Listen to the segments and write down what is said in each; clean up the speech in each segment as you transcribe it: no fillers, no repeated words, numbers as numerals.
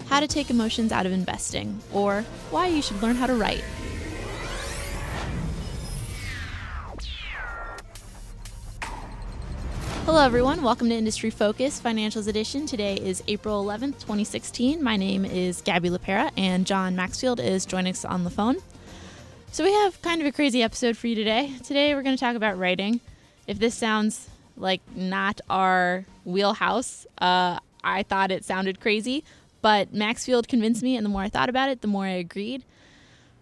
how to take emotions out of investing, or why you should learn how to write. Hello everyone, welcome to Industry Focus Financials Edition. Today is April 11th, 2016. My name is Gabby LaPera and John Maxfield is joining us on the phone. So we have kind of a crazy episode for you today. Today we're going to talk about writing. If this sounds like not our wheelhouse, I thought it sounded crazy, but Maxfield convinced me, and the more I thought about it, the more I agreed.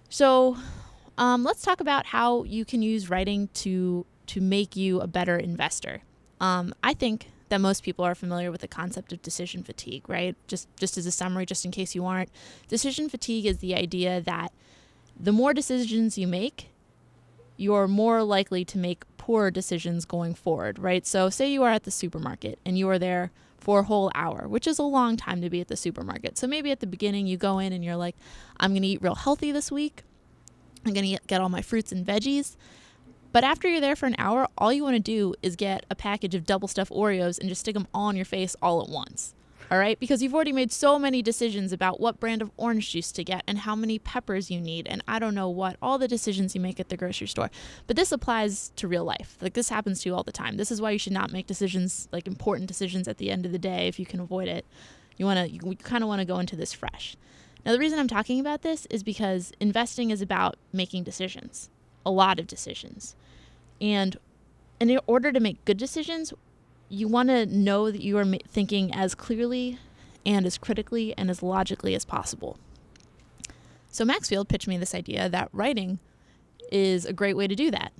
So let's talk about how you can use writing to make you a better investor. I think that most people are familiar with the concept of decision fatigue, right? Just as a summary, just in case you aren't. Decision fatigue is the idea that the more decisions you make, you're more likely to make poor decisions going forward, right? So say you are at the supermarket and you are there for a whole hour, which is a long time to be at the supermarket. So maybe at the beginning you go in and you're like, I'm going to eat real healthy this week. I'm going to get all my fruits and veggies. But after you're there for an hour, all you want to do is get a package of double stuffed Oreos and just stick them all in your face all at once. All right? Because you've already made so many decisions about what brand of orange juice to get and how many peppers you need and I don't know what, all the decisions you make at the grocery store. But this applies to real life. Like, this happens to you all the time. This is why you should not make decisions, like important decisions at the end of the day if you can avoid it. You kind of want to go into this fresh. Now, the reason I'm talking about this is because investing is about making decisions, a lot of decisions. And in order to make good decisions, you want to know that you are thinking as clearly and as critically and as logically as possible. So Maxfield pitched me this idea that writing is a great way to do that.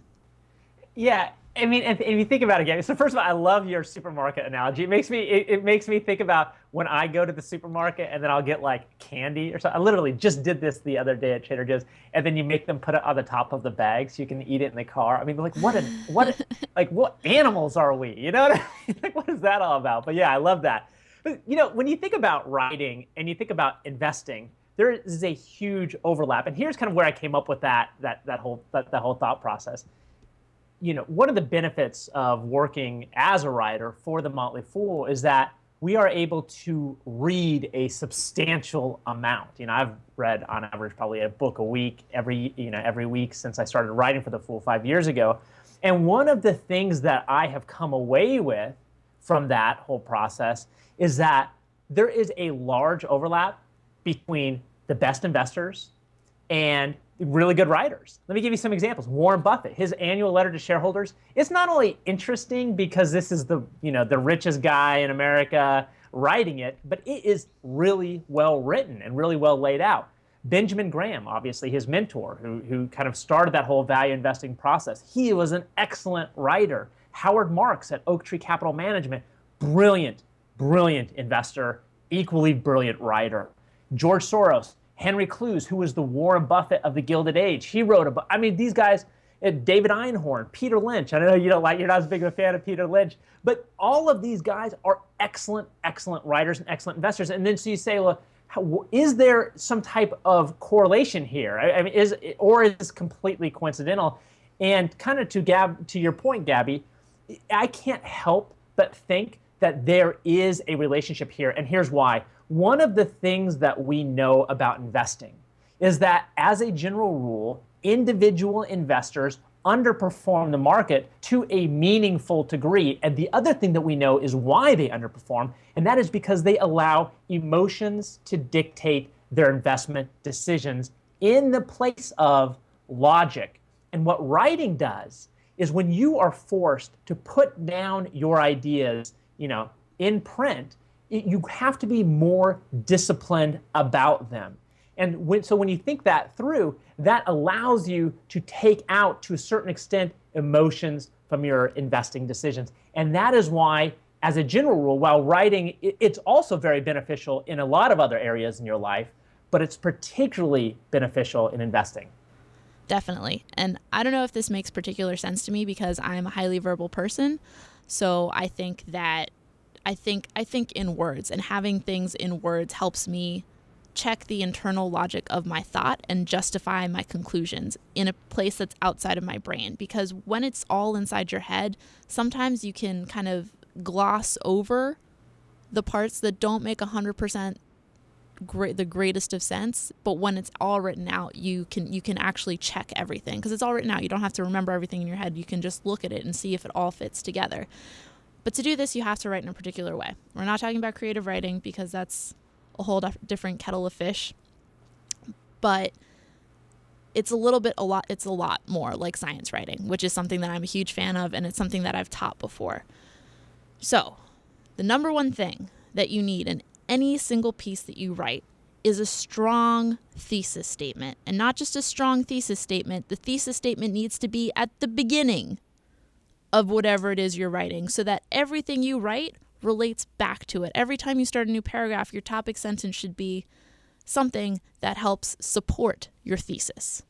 Yeah, I mean, if you think about it again, so first of all, I love your supermarket analogy. It makes me think about when I go to the supermarket and then I'll get like candy or something. I literally just did this the other day at Trader Joe's, and then you make them put it on the top of the bag so you can eat it in the car. I mean, like what animals are we? You know what I mean? Like, what is that all about? But yeah, I love that. But when you think about writing and you think about investing, there is a huge overlap. And here's kind of where I came up with that whole thought process. One of the benefits of working as a writer for the Motley Fool is that we are able to read a substantial amount. I've read on average probably a book a week every week since I started writing for the Fool 5 years ago. And one of the things that I have come away with from that whole process is that there is a large overlap between the best investors and really good writers. Let me give you some examples. Warren Buffett, his annual letter to shareholders, it's not only interesting because this is the richest guy in America writing it, but it is really well written and really well laid out. Benjamin Graham, obviously his mentor, who kind of started that whole value investing process, he was an excellent writer. Howard Marks at Oak Tree Capital Management, brilliant investor, equally brilliant writer. George Soros, Henry Clues, who was the Warren Buffett of the Gilded Age, he wrote a book. I mean, these guys, David Einhorn, Peter Lynch. I know you're not as big of a fan of Peter Lynch, but all of these guys are excellent writers and excellent investors. And then so you say, well, is there some type of correlation here? I mean, is this completely coincidental? And kind of to your point, Gabby, I can't help but think that there is a relationship here, and here's why. One of the things that we know about investing is that, as a general rule, individual investors underperform the market to a meaningful degree. And the other thing that we know is why they underperform, and that is because they allow emotions to dictate their investment decisions in the place of logic. And what writing does is, when you are forced to put down your ideas, in print, you have to be more disciplined about them. And so when you think that through, that allows you to take out, to a certain extent, emotions from your investing decisions. And that is why, as a general rule, while writing, it's also very beneficial in a lot of other areas in your life, but it's particularly beneficial in investing. Definitely. And I don't know if this makes particular sense to me because I'm a highly verbal person. So I think in words, and having things in words helps me check the internal logic of my thought and justify my conclusions in a place that's outside of my brain. Because when it's all inside your head, sometimes you can kind of gloss over the parts that don't make 100% the greatest of sense, but when it's all written out, you can actually check everything because it's all written out. You don't have to remember everything in your head. You can just look at it and see if it all fits together. But to do this, you have to write in a particular way. We're not talking about creative writing because that's a whole different kettle of fish. But it's a lot more like science writing, which is something that I'm a huge fan of, and it's something that I've taught before. So the number one thing that you need in any single piece that you write is a strong thesis statement. And not just a strong thesis statement. The thesis statement needs to be at the beginning of whatever it is you're writing so that everything you write relates back to it. Every time you start a new paragraph, your topic sentence should be something that helps support your thesis.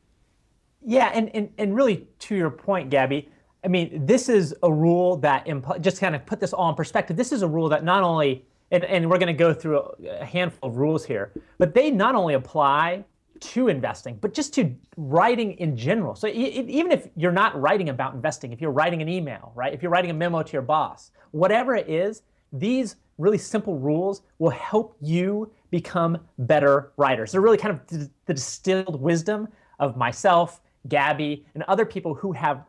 Yeah, and really to your point, Gabby, I mean, this is a rule that, just kind of put this all in perspective, this is a rule that not only, and we're going to go through a handful of rules here, but they not only apply to investing, but just to writing in general. So even if you're not writing about investing, if you're writing an email, right? If you're writing a memo to your boss, whatever it is, these really simple rules will help you become better writers. They're really kind of the distilled wisdom of myself, Gabby, and other people who have,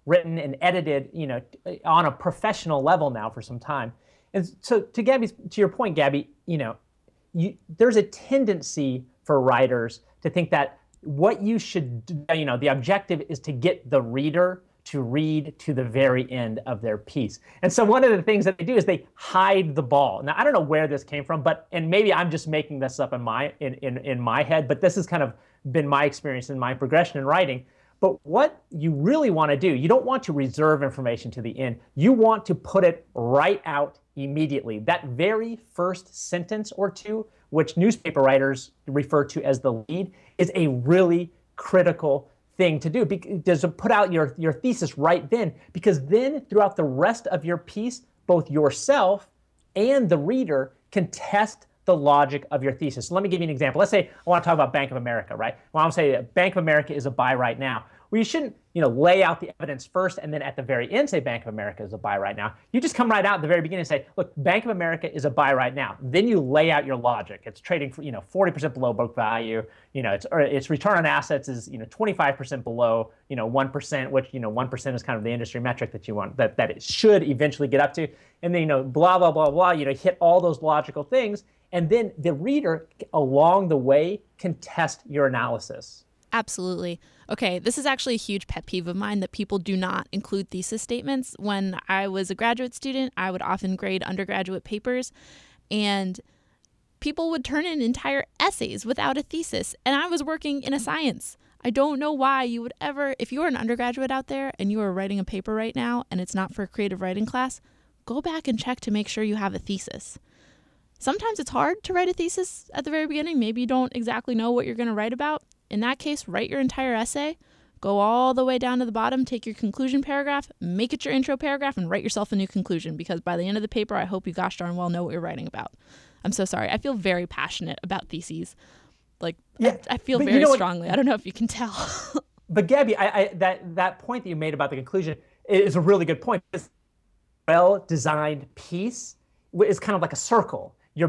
written and edited, on a professional level now for some time. And so to your point, Gabby, there's a tendency for writers to think that what you should do, the objective is to get the reader to read to the very end of their piece. And so one of the things that they do is they hide the ball. Now, I don't know where this came from, and maybe I'm just making this up in my head, but this has kind of been my experience in my progression in writing. But what you really want to do, you don't want to reserve information to the end. You want to put it right out immediately. That very first sentence or two, which newspaper writers refer to as the lead, is a really critical thing to do. Because to put out your thesis right then, because then throughout the rest of your piece, both yourself and the reader can test the logic of your thesis. So let me give you an example. Let's say I want to talk about Bank of America, right? Well, I'm saying Bank of America is a buy right now. Well, you shouldn't, lay out the evidence first and then at the very end say Bank of America is a buy right now. You just come right out at the very beginning and say, look, Bank of America is a buy right now. Then you lay out your logic. It's trading for, 40% below book value. Its return on assets is, 25% below, 1%, which, 1% is kind of the industry metric that you want, that it should eventually get up to. And then, blah, blah, blah, blah, hit all those logical things. And then the reader along the way can test your analysis. Absolutely. Okay, this is actually a huge pet peeve of mine that people do not include thesis statements. When I was a graduate student, I would often grade undergraduate papers, and people would turn in entire essays without a thesis, and I was working in a science. I don't know why you would ever, if you're an undergraduate out there and you are writing a paper right now and it's not for a creative writing class, go back and check to make sure you have a thesis. Sometimes it's hard to write a thesis at the very beginning. Maybe you don't exactly know what you're going to write about. In that case, write your entire essay, go all the way down to the bottom, take your conclusion paragraph, make it your intro paragraph, and write yourself a new conclusion, because by the end of the paper, I hope you gosh darn well know what you're writing about. I'm so sorry. I feel very passionate about theses. I feel very strongly. I don't know if you can tell. But Gabby, that point that you made about the conclusion is a really good point. This well-designed piece is kind of like a circle. You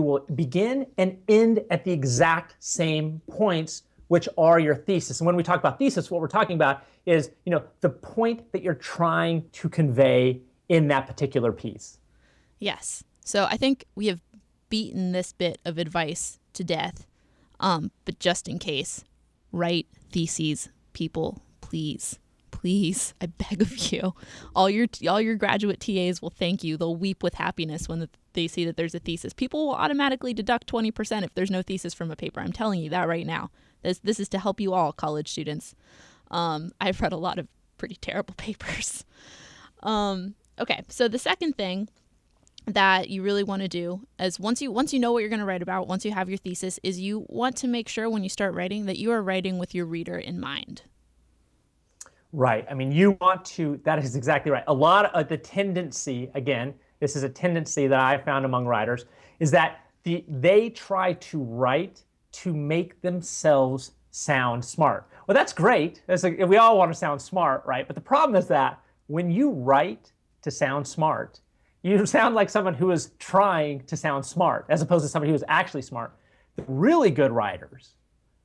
will begin and end at the exact same points, which are your thesis. And when we talk about thesis, what we're talking about is, the point that you're trying to convey in that particular piece. Yes. So I think we have beaten this bit of advice to death. But just in case, write theses, people, please. Please, I beg of you. All your graduate TAs will thank you. They'll weep with happiness when they see that there's a thesis. People will automatically deduct 20% if there's no thesis from a paper. I'm telling you that right now. This is to help you all, college students. I've read a lot of pretty terrible papers. Okay, so the second thing that you really want to do is once you know what you're going to write about, once you have your thesis, is you want to make sure when you start writing that you are writing with your reader in mind. Right. I mean, you want to, that is exactly right. A lot of the tendency, again, this is a tendency that I found among writers, is that they try to write to make themselves sound smart. Well, that's great. We all want to sound smart, right? But the problem is that when you write to sound smart, You sound like someone who is trying to sound smart as opposed to somebody who is actually smart. The really good writers,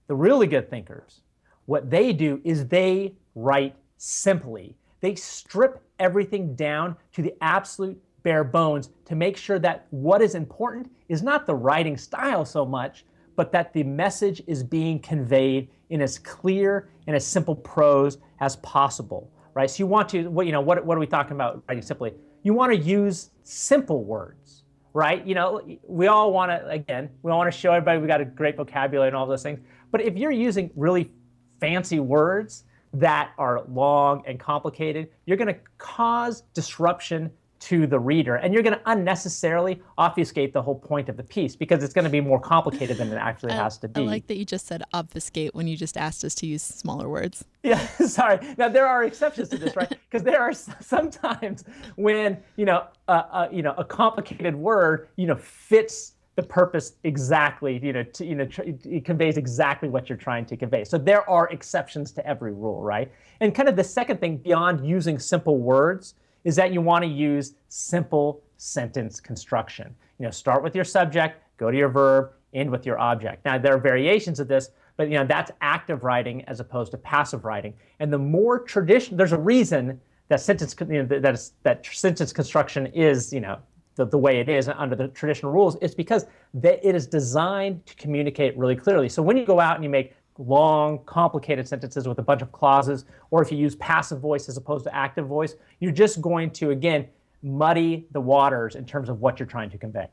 the really good thinkers, what they do is they write simply. They strip everything down to the absolute bare bones to make sure that what is important is not the writing style so much, but that the message is being conveyed in as clear and as simple prose as possible, right? So you want to, what are we talking about writing simply? You want to use simple words, right? We all want to show everybody we got a great vocabulary and all those things. But if you're using really fancy words that are long and complicated, you're going to cause disruption to the reader, and you're going to unnecessarily obfuscate the whole point of the piece because it's going to be more complicated than it actually has to be. I like that you just said obfuscate when you just asked us to use smaller words. Yeah, sorry. Now there are exceptions to this, right? Because there are sometimes when a complicated word fits the purpose exactly. It conveys exactly what you're trying to convey. So there are exceptions to every rule, right? And kind of the second thing beyond using simple words is that you want to use simple sentence construction. Start with your subject, go to your verb, end with your object. Now, there are variations of this, but that's active writing as opposed to passive writing. And the more traditional, there's a reason that sentence construction is the way it is under the traditional rules. It's because it is designed to communicate really clearly. So when you go out and you make long, complicated sentences with a bunch of clauses, or if you use passive voice as opposed to active voice, you're just going to, again, muddy the waters in terms of what you're trying to convey.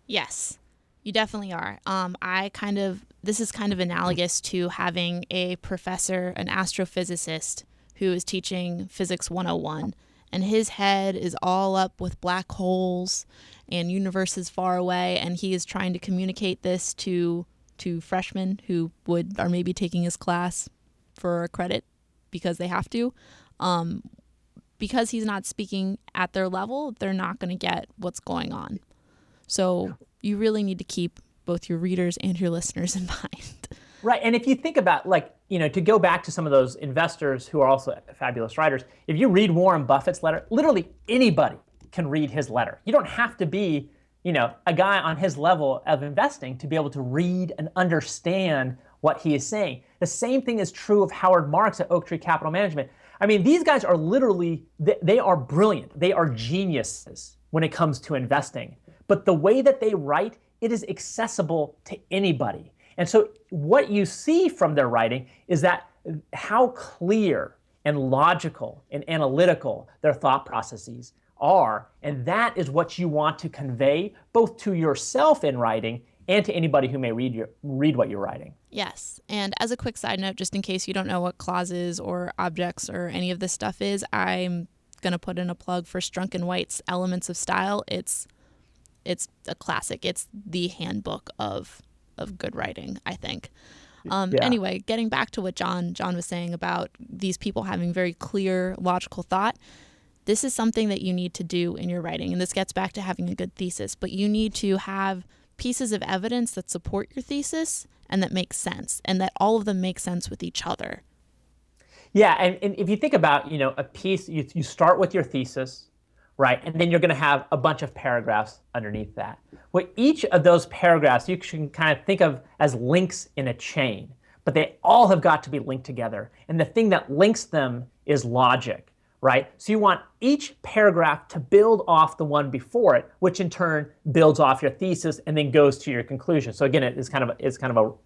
Yes, you definitely are. This is kind of analogous to having a professor, an astrophysicist, who is teaching Physics 101, and his head is all up with black holes and universes far away, and he is trying to communicate this to freshmen who are maybe taking his class for a credit because they have to. Because he's not speaking at their level, they're not going to get what's going on. So you really need to keep both your readers and your listeners in mind. Right, and if you think about, to go back to some of those investors who are also fabulous writers, if you read Warren Buffett's letter, literally anybody can read his letter. You don't have to be a guy on his level of investing to be able to read and understand what he is saying. The same thing is true of Howard Marks at Oaktree Capital Management. I mean, these guys are literally, they are brilliant. They are geniuses when it comes to investing. But the way that they write, it is accessible to anybody. And so what you see from their writing is that how clear and logical and analytical their thought processes are, and that is what you want to convey both to yourself in writing and to anybody who may read what you're writing. Yes, and as a quick side note, just in case you don't know what clauses or objects or any of this stuff is, I'm going to put in a plug for Strunk and White's Elements of Style. It's a classic. It's the handbook of good writing, I think. Anyway, getting back to what John was saying about these people having very clear, logical thought, this is something that you need to do in your writing. And this gets back to having a good thesis, but you need to have pieces of evidence that support your thesis and that make sense, and that all of them make sense with each other. Yeah, and if you think about, a piece, you start with your thesis, right? And then you're going to have a bunch of paragraphs underneath that. Well, each of those paragraphs you can kind of think of as links in a chain, but they all have got to be linked together. And the thing that links them is logic, right? So you want each paragraph to build off the one before it, which in turn builds off your thesis and then goes to your conclusion. So again, it's kind of a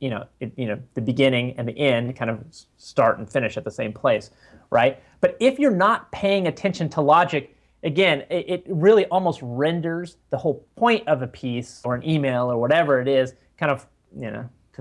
the beginning and the end kind of start and finish at the same place, right? But if you're not paying attention to logic, again, it really almost renders the whole point of a piece or an email or whatever it is kind of,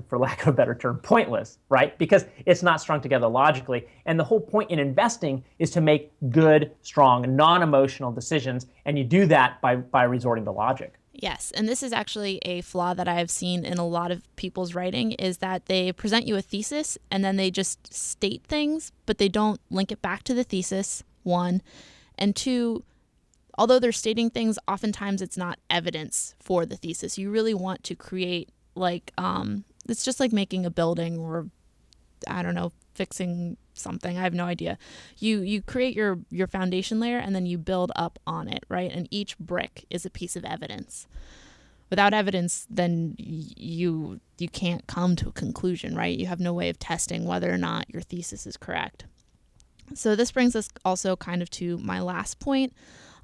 for lack of a better term, pointless, right? Because it's not strung together logically. And the whole point in investing is to make good, strong, non-emotional decisions. And you do that by resorting to logic. Yes, and this is actually a flaw that I have seen in a lot of people's writing, is that they present you a thesis and then they just state things, but they don't link it back to the thesis, one. And two, although they're stating things, oftentimes it's not evidence for the thesis. You really want to create it's just like making a building or, I don't know, fixing something. I have no idea. You create your foundation layer, and then you build up on it, right? And each brick is a piece of evidence. Without evidence, then you can't come to a conclusion, right? You have no way of testing whether or not your thesis is correct. So this brings us also kind of to my last point.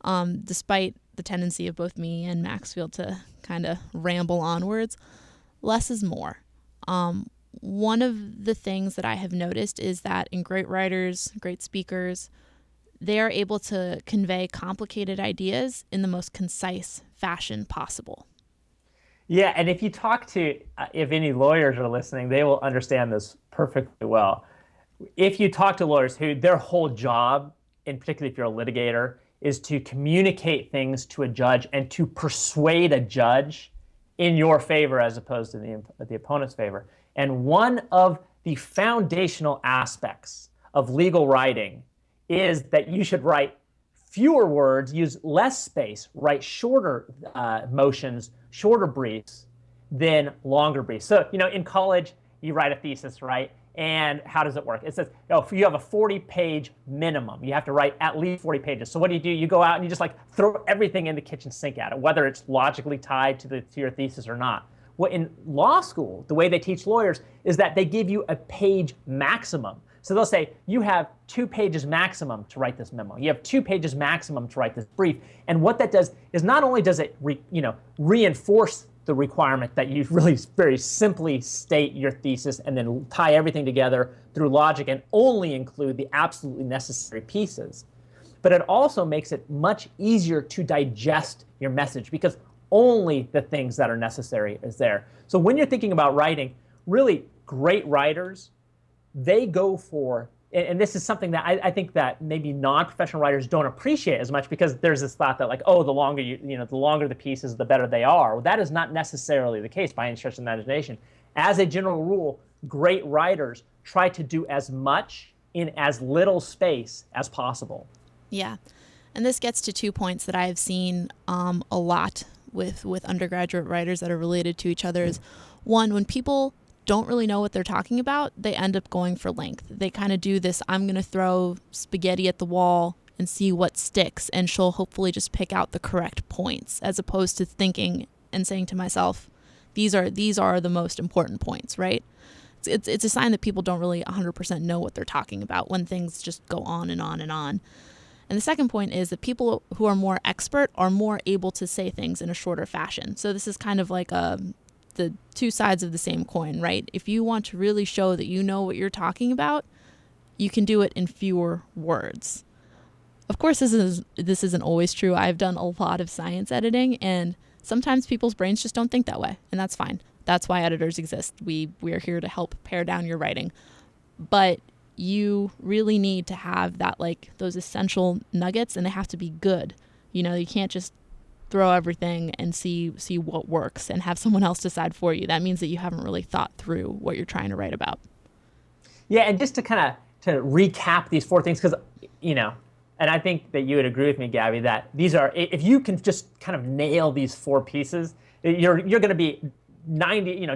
Despite the tendency of both me and Maxfield to kind of ramble onwards, less is more. One of the things that I have noticed is that in great writers, great speakers, they are able to convey complicated ideas in the most concise fashion possible. Yeah, and if you talk to, if any lawyers are listening, they will understand this perfectly well. If you talk to lawyers who their whole job, and particularly if you're a litigator, is to communicate things to a judge and to persuade a judge in your favor as opposed to the opponent's favor. And one of the foundational aspects of legal writing is that you should write fewer words, use less space, write shorter motions, shorter briefs than longer briefs. So, in college, you write a thesis, right? And how does it work? It says, if you have a 40-page minimum, you have to write at least 40 pages. So what do? You go out and you just throw everything in the kitchen sink at it, whether it's logically tied to your thesis or not. Well, in law school, the way they teach lawyers is that they give you a page maximum. So they'll say, you have 2 pages maximum to write this memo. You have 2 pages maximum to write this brief. And what that does is not only does it reinforce the requirement that you really very simply state your thesis and then tie everything together through logic and only include the absolutely necessary pieces, but it also makes it much easier to digest your message because only the things that are necessary is there. So when you're thinking about writing, really great writers, they go for, and this is something that I think that maybe non-professional writers don't appreciate as much because there's this thought that the longer the longer the pieces, the better they are. Well, that is not necessarily the case by any stretch of the imagination. As a general rule, great writers try to do as much in as little space as possible. Yeah, and this gets to 2 points that I have seen a lot with undergraduate writers that are related to each other. Is one, when people don't really know what they're talking about, they end up going for length. They kind of do this, I'm going to throw spaghetti at the wall and see what sticks, and she'll hopefully just pick out the correct points, as opposed to thinking and saying to myself, these are the most important points, right? It's a sign that people don't really 100% know what they're talking about when things just go on and on and on. And the second point is that people who are more expert are more able to say things in a shorter fashion. So this is kind of like the 2 sides of the same coin, right? If you want to really show that you know what you're talking about, you can do it in fewer words. Of course, this isn't always true. I've done a lot of science editing, and sometimes people's brains just don't think that way, and that's fine. That's why editors exist. We're here to help pare down your writing. But you really need to have that, those essential nuggets, and they have to be good. You can't just throw everything and see what works and have someone else decide for you. That means that you haven't really thought through what you're trying to write about. Yeah, and just to recap these 4 things, because, and I think that you would agree with me, Gabby, that these are, if you can just kind of nail these 4 pieces, you're going to be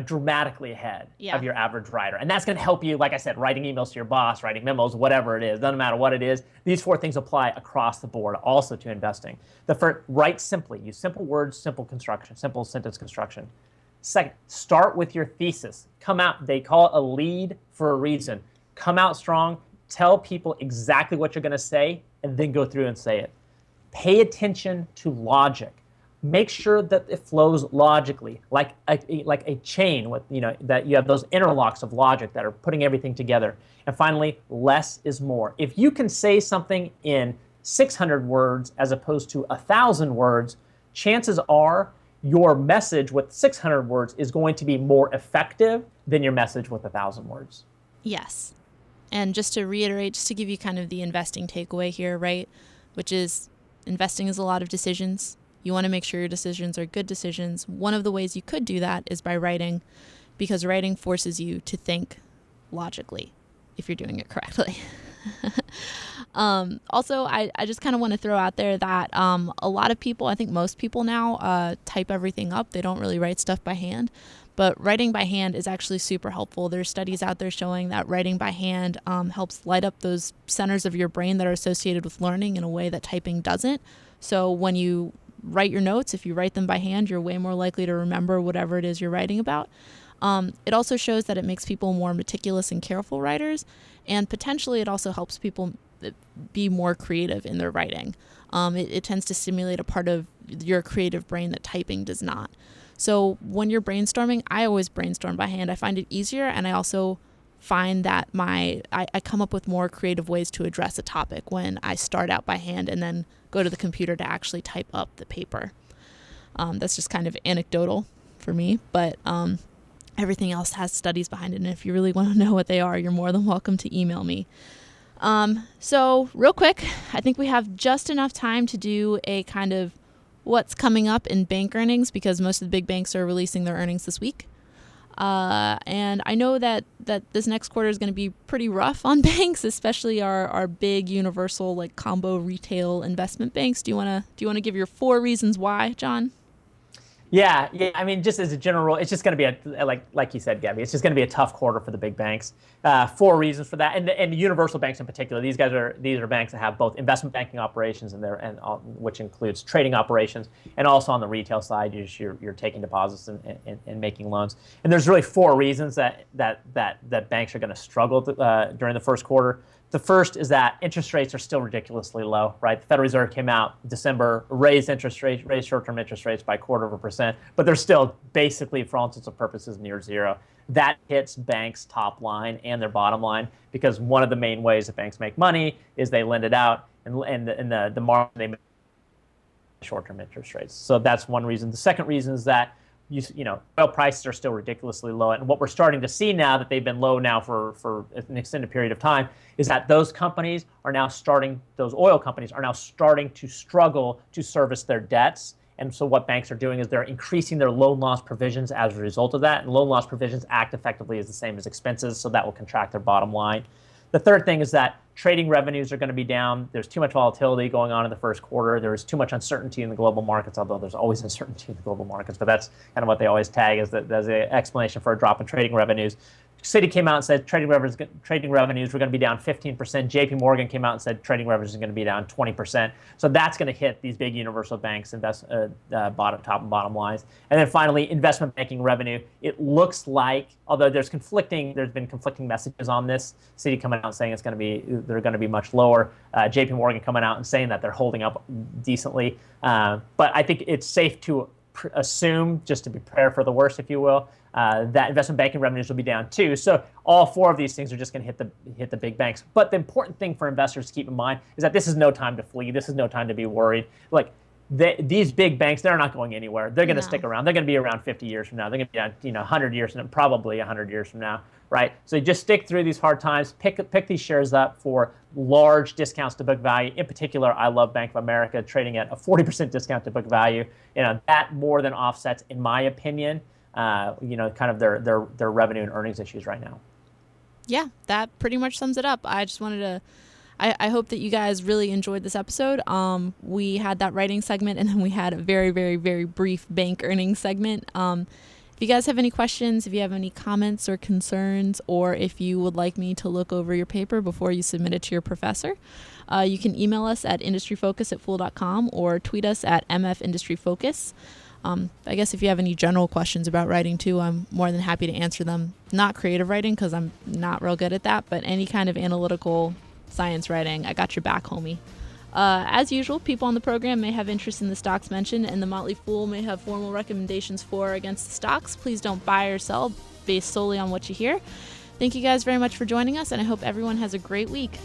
dramatically ahead of your average writer. And that's going to help you, like I said, writing emails to your boss, writing memos, whatever it is, doesn't matter what it is. These 4 things apply across the board also to investing. The first, write simply. Use simple words, simple construction, simple sentence construction. Second, start with your thesis. Come out, they call it a lead for a reason. Come out strong, tell people exactly what you're going to say, and then go through and say it. Pay attention to logic. Make sure that it flows logically, like a chain with, that you have those interlocks of logic that are putting everything together. And finally, less is more. If you can say something in 600 words as opposed to 1,000 words, chances are your message with 600 words is going to be more effective than your message with 1,000 words. Yes. And just to reiterate, just to give you kind of the investing takeaway here, right? Which is investing is a lot of decisions. You want to make sure your decisions are good decisions. One of the ways you could do that is by writing, because writing forces you to think logically if you're doing it correctly. Also, I just kind of want to throw out there that a lot of people, I think most people now, type everything up. They don't really write stuff by hand. But writing by hand is actually super helpful. There's studies out there showing that writing by hand helps light up those centers of your brain that are associated with learning in a way that typing doesn't. So when you write your notes, if you write them by hand, you're way more likely to remember whatever it is you're writing about. It also shows that it makes people more meticulous and careful writers, and potentially it also helps people be more creative in their writing. It tends to stimulate a part of your creative brain that typing does not. So when you're brainstorming, I always brainstorm by hand. I find it easier, and I also find that I come up with more creative ways to address a topic when I start out by hand and then go to the computer to actually type up the paper. That's just kind of anecdotal for me, but everything else has studies behind it, and if you really want to know what they are, you're more than welcome to email me. So real quick, I think we have just enough time to do a kind of what's coming up in bank earnings, because most of the big banks are releasing their earnings this week. And I know that this next quarter is going to be pretty rough on banks, especially our big universal like combo retail investment banks. Do you want to give your 4 reasons why, John? Yeah. I mean, just as a general rule, it's just going to be like you said, Gabby. It's just going to be a tough quarter for the big banks. 4 reasons for that, and the universal banks in particular. These are banks that have both investment banking operations which includes trading operations, and also on the retail side, you're taking deposits and making loans. And there's really 4 reasons that banks are going to struggle during the first quarter. The first is that interest rates are still ridiculously low, right? The Federal Reserve came out in December, raised short-term interest rates by 0.25%, but they're still basically, for all intents and purposes, near zero. That hits banks' top line and their bottom line, because one of the main ways that banks make money is they lend it out, and the market they make short-term interest rates. So that's one reason. The second reason is that oil prices are still ridiculously low, and what we're starting to see now that they've been low now for an extended period of time is that those oil companies are now starting to struggle to service their debts. And so what banks are doing is they're increasing their loan loss provisions as a result of that, and loan loss provisions act effectively as the same as expenses, so that will contract their bottom line. The third thing is that trading revenues are going to be down. There's too much volatility going on in the first quarter. There's too much uncertainty in the global markets, although there's always uncertainty in the global markets, but that's kind of what they always tag as the explanation for a drop in trading revenues. Citi came out and said trading revenues were going to be down 15%. JP Morgan came out and said trading revenues are going to be down 20%. So that's going to hit these big universal banks' top and bottom lines. And then finally, investment banking revenue. It looks like, although there's been conflicting messages on this. Citi coming out and saying they're going to be much lower. JP Morgan coming out and saying that they're holding up decently. But I think it's safe to assume, just to be prepared for the worst, if you will, that investment banking revenues will be down too. So all 4 of these things are just going to hit the big banks. But the important thing for investors to keep in mind is that this is no time to flee. This is no time to be worried. Like these big banks, they're not going anywhere. They're going to stick around. They're going to be around 50 years from now. They're going to be down 100 years from now, probably 100 years from now, right? So just stick through these hard times. Pick these shares up for large discounts to book value. In particular, I love Bank of America trading at a 40% discount to book value. That more than offsets, in my opinion, kind of their revenue and earnings issues right now. Yeah, that pretty much sums it up. I just wanted to, I hope that you guys really enjoyed this episode. We had that writing segment, and then we had a very, very, very brief bank earnings segment. If you guys have any questions, if you have any comments or concerns, or if you would like me to look over your paper before you submit it to your professor, you can email us at industryfocus@fool.com or tweet us at mfindustryfocus. I guess if you have any general questions about writing too, I'm more than happy to answer them. Not creative writing, because I'm not real good at that, but any kind of analytical science writing, I got your back, homie. As usual, people on the program may have interest in the stocks mentioned, and the Motley Fool may have formal recommendations for or against the stocks. Please don't buy or sell based solely on what you hear. Thank you guys very much for joining us, and I hope everyone has a great week.